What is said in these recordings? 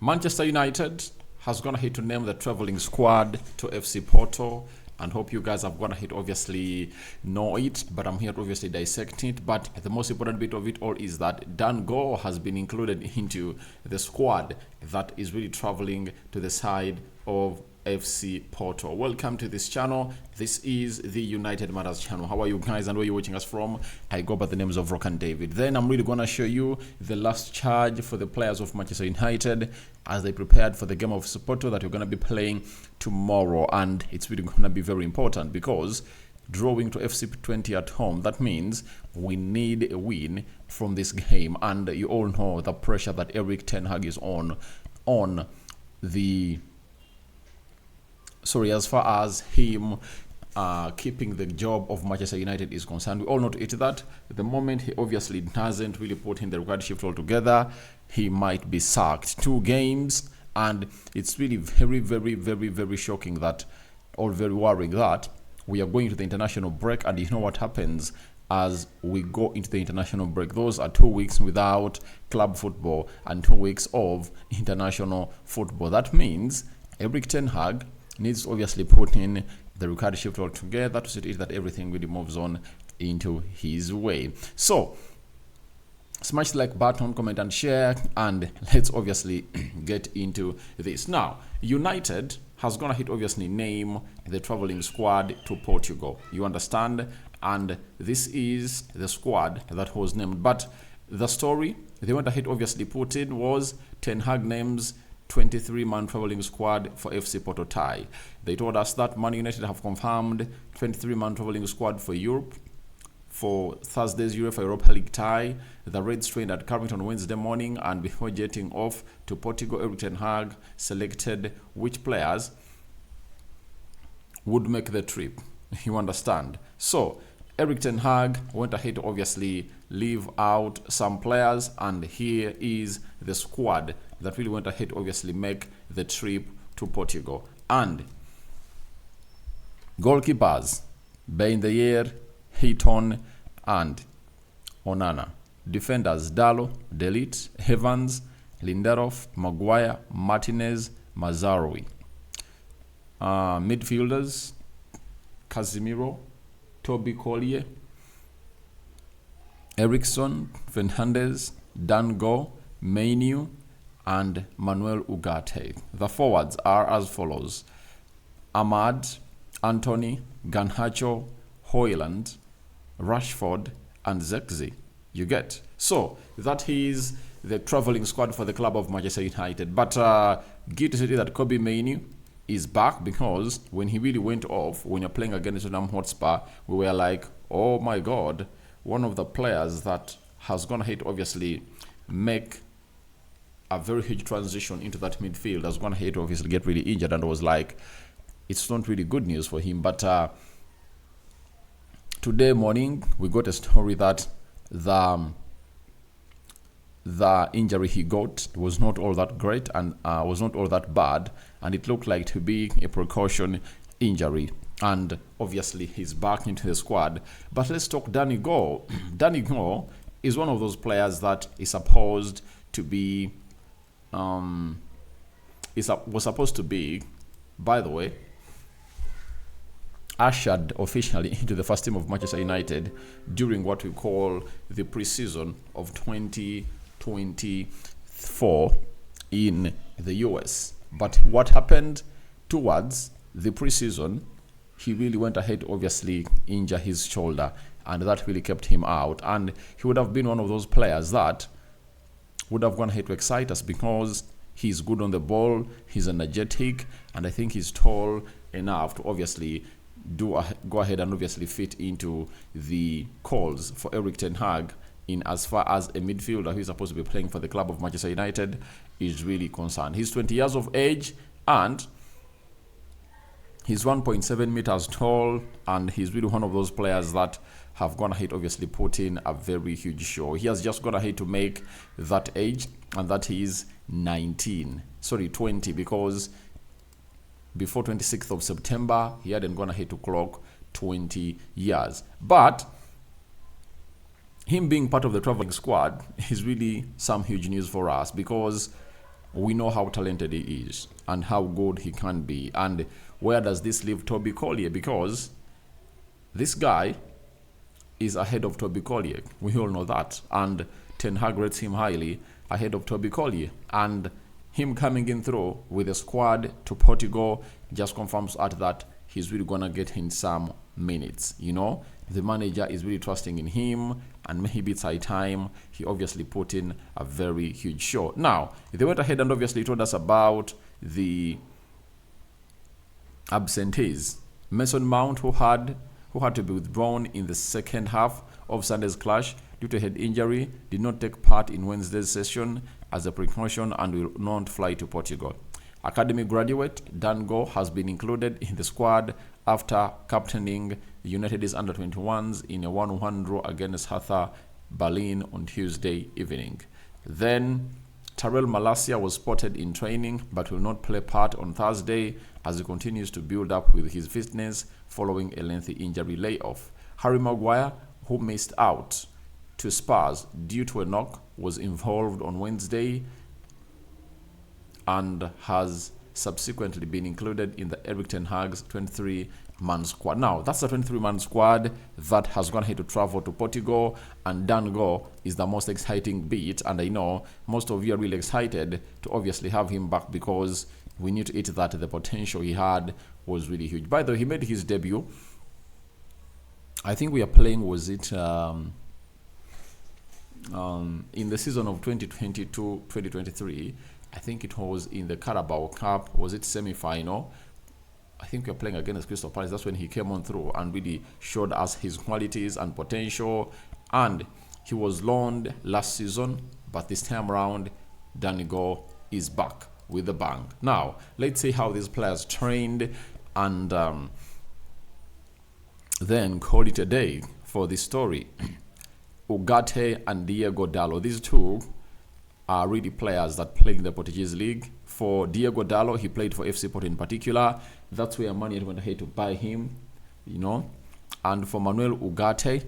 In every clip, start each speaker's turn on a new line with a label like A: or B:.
A: Manchester United has gone ahead to name the traveling squad to FC Porto, and hope you guys have gone ahead obviously know it, but I'm here to obviously dissect it. But the most important bit of it all is that Dan Gore has been included into the squad that is really traveling to the side of FC Porto. Welcome to this channel. This is the United Matters channel. How are you guys and where you're watching us from? I go by the names of Rock and David. Then I'm really gonna show you the last charge for the players of Manchester United as they prepared for the game of Porto that you're gonna be playing tomorrow, and it's really gonna be very important because drawing to FC20 at home, that means we need a win from this game, and you all know the pressure that Erik ten Hag is on the as far as him keeping the job of Manchester United is concerned. We all know to it that the moment he obviously doesn't really put in the required shift altogether, he might be sacked. 2 games, and it's really very shocking that, or very worrying that, we are going to the international break, and you know what happens as we go into the international break. Those are 2 weeks without club football and 2 weeks of international football. That means Erik ten Hag needs to obviously put in the required shift altogether to see that everything really moves on into his way. So smash the like button, comment and share, and let's obviously get into this. Now, United has gonna hit obviously name the traveling squad to Portugal. You understand? And this is the squad that was named. But the story they went ahead obviously put in was Ten Hag names 23-man traveling squad for FC Porto tie. They told us that Man United have confirmed 23-man traveling squad for Europe for Thursday's UEFA Europa League tie. The Reds trained at Carrington Wednesday morning, and before jetting off to Portugal, Erik ten Hag selected which players would make the trip. You understand? So Erik ten Hag went ahead to obviously leave out some players, and here is the squad that really went ahead to obviously make the trip to Portugal. And goalkeepers, Ben Dayer, Heaton and Onana. Defenders, Dallo, Delite, Evans, Lindelof, Maguire, Martinez, Mazraoui. Midfielders, Casemiro, Toby Collier, Eriksson, Fernandes, Dan Gore, Mainu, and Manuel Ugarte. The forwards are as follows: Ahmad, Anthony, Garnacho, Højlund, Rashford, and Zexi. You get? So that is the traveling squad for the club of Manchester United. But good to see that Kobbie Mainoo is back, because when he really went off, when you're playing against Tottenham Hotspur, we were like, oh my god, one of the players that has gone ahead to obviously make a very huge transition into that midfield has gone ahead to obviously get really injured, and was like, it's not really good news for him. But today morning we got a story that the injury he got was not all that great, and was not all that bad, and it looked like to be a precaution injury, and obviously he's back into the squad. But let's talk Dan Gore. Dan Gore is one of those players that is supposed to be was supposed to be, by the way, ushered officially into the first team of Manchester United during what we call the pre-season of 2024 in the US. But what happened towards the pre-season, he really went ahead to obviously injure his shoulder, and that really kept him out. And he would have been one of those players that would have gone ahead to excite us, because he's good on the ball, he's energetic, and I think he's tall enough to obviously go ahead and obviously fit into the calls for Erik ten Hag in as far as a midfielder who is supposed to be playing for the club of Manchester United is really concerned. He's 20 years of age, and he's 1.7 meters tall, and he's really one of those players that have gone ahead obviously put in a very huge show. He has just gone ahead to make that age, and that is 20, because before 26th of September he hadn't gone ahead to clock 20 years. But him being part of the traveling squad is really some huge news for us, because we know how talented he is and how good he can be. And where does this leave Toby Collier? Because this guy is ahead of Toby Collier. We all know that. And Ten Hag rates him highly ahead of Toby Collier. And him coming in through with a squad to Portugal just confirms that he's really going to get in some minutes. You know, the manager is really trusting in him, and maybe it's high time he obviously put in a very huge show. Now, they went ahead and obviously told us about the absentees. Mason Mount, who had to be withdrawn in the second half of Sunday's clash due to head injury, did not take part in Wednesday's session as a precaution and will not fly to Portugal. Academy graduate Dan Gore has been included in the squad after captaining the United's under-21s in a 1-1 draw against Hertha Berlin on Tuesday evening. Then, Tyrell Malacia was spotted in training but will not play part on Thursday as he continues to build up with his fitness following a lengthy injury layoff. Harry Maguire, who missed out to Spurs due to a knock, was involved on Wednesday and has subsequently been included in the Erik ten Hag's 23-man squad. Now, that's the 23-man squad that has gone ahead to travel to Portugal, and Dan Gore is the most exciting bit, and I know most of you are really excited to obviously have him back because we knew to it that the potential he had was really huge. By the way, he made his debut. I think we are playing, was it in the season of 2022-2023, I think it was in the Carabao Cup, was it semi-final? I think we were playing against Crystal Palace. That's when he came on through and really showed us his qualities and potential. And he was loaned last season, but this time around, Dan Gore is back with the bang. Now, let's see how these players trained and then call it a day for this story. Ugarte and Diego Dallo, these two are really players that played in the Portuguese league. For Diego Dallo, he played for FC Porto in particular. That's where Man United went ahead to buy him, you know. And for Manuel Ugarte,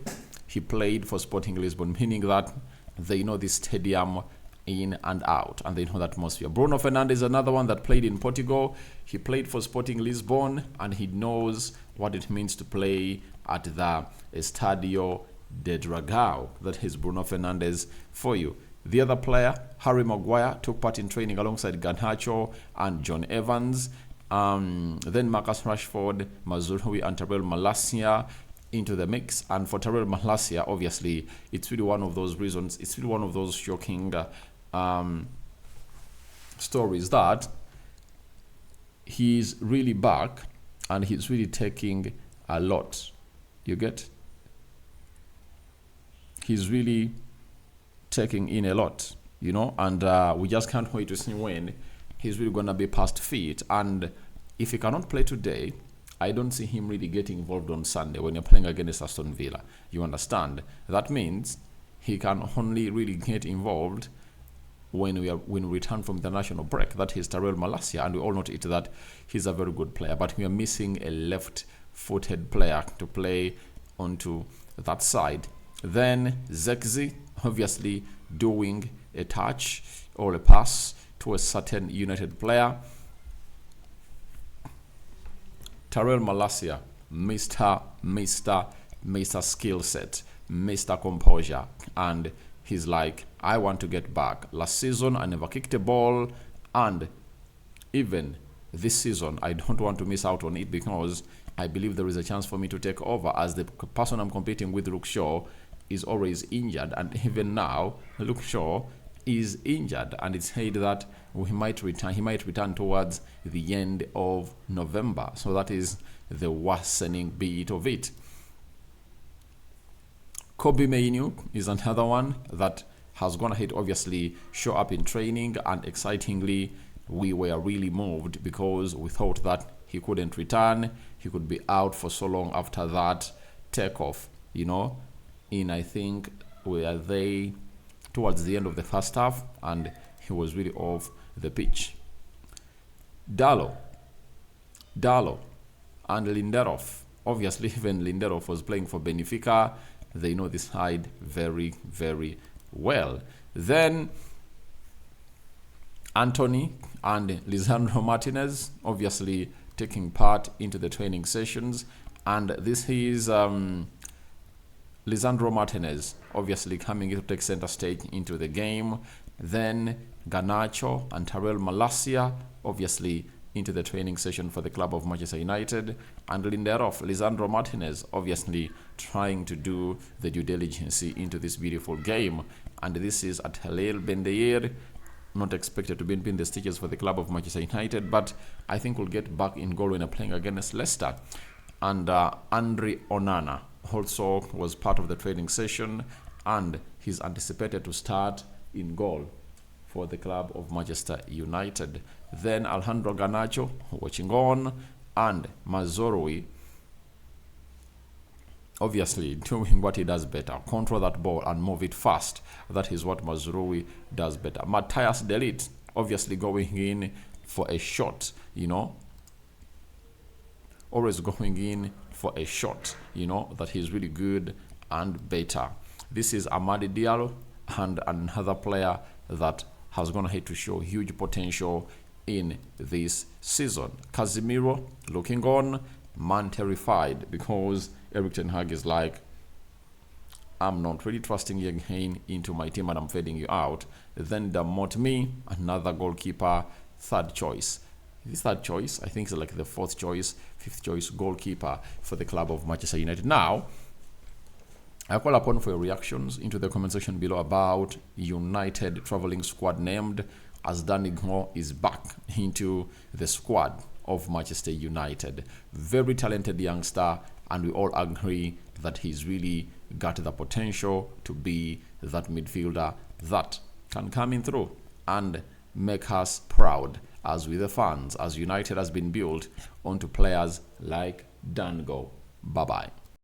A: he played for Sporting Lisbon, meaning that they know the stadium in and out, and they know the atmosphere. Bruno Fernandes is another one that played in Portugal. He played for Sporting Lisbon, and he knows what it means to play at the Estadio de Dragao. That is Bruno Fernandes for you. The other player, Harry Maguire, took part in training alongside Garnacho and John Evans. Then Marcus Rashford, Mazraoui, and Tyrell Malacia into the mix. And for Tyrell Malacia, obviously, it's really one of those reasons, it's really one of those shocking stories that he's really back and he's really taking a lot. You get? He's really taking in a lot, you know, and we just can't wait to see when he's really going to be past fit. And if he cannot play today, I don't see him really getting involved on Sunday when you're playing against Aston Villa. You understand? That means he can only really get involved when we return from the national break. That is Tyrell Malacia, and we all know it that he's a very good player, but we are missing a left-footed player to play onto that side. Then Zexi, obviously doing a touch or a pass to a certain United player. Tyrell Malacia, Mr. skill set, Mr. composure, and he's like, I want to get back. Last season, I never kicked a ball, and even this season, I don't want to miss out on it because I believe there is a chance for me to take over, as the person I'm competing with, Luke Shaw, is always injured, and even now Luke Shaw is injured, and it's said that he might return towards the end of November. So that is the worsening bit of it. Kobe Mainoo is another one that has gone ahead, obviously show up in training, and excitingly we were really moved because we thought that he couldn't return, he could be out for so long after that takeoff, you know, in, I think, were they towards the end of the first half, and he was really off the pitch. Dallo and Lindelof. Obviously, even Lindelof was playing for Benfica. They know this side very, very well. Then Anthony and Lisandro Martinez obviously taking part into the training sessions, and this is Lisandro Martinez obviously coming to take center stage into the game. Then Garnacho and Terrell Malacia obviously into the training session for the club of Manchester United, and Lindelof, Lisandro Martinez obviously trying to do the due diligence into this beautiful game. And this is at Halil Bendeir, not expected to be in the stitches for the club of Manchester United, but I think we'll get back in goal when playing against Leicester. And Andre Onana also was part of the training session, and he's anticipated to start in goal for the club of Manchester United. Then Alejandro Garnacho watching on, and Mazorui obviously doing what he does better, control that ball and move it fast. That is what Mazorui does better. Matthias De Ligt obviously going in for a shot, always going in for a shot, that he's really good and better. This is Amadi Diallo, and another player that has gone ahead to show huge potential in this season. Casemiro looking on, man terrified, because Erik ten Hag is like, I'm not really trusting you again into my team and I'm fading you out. Then Damotmi, another goalkeeper, third choice. This third choice, I think, is like the fourth choice, fifth choice goalkeeper for the club of Manchester United. Now, I call upon for your reactions into the comment section below about United traveling squad named as Dan Gore is back into the squad of Manchester United. Very talented youngster, and we all agree that he's really got the potential to be that midfielder that can come in through and make us proud as we the fans, as United has been built onto players like Dan Gore. Bye-bye.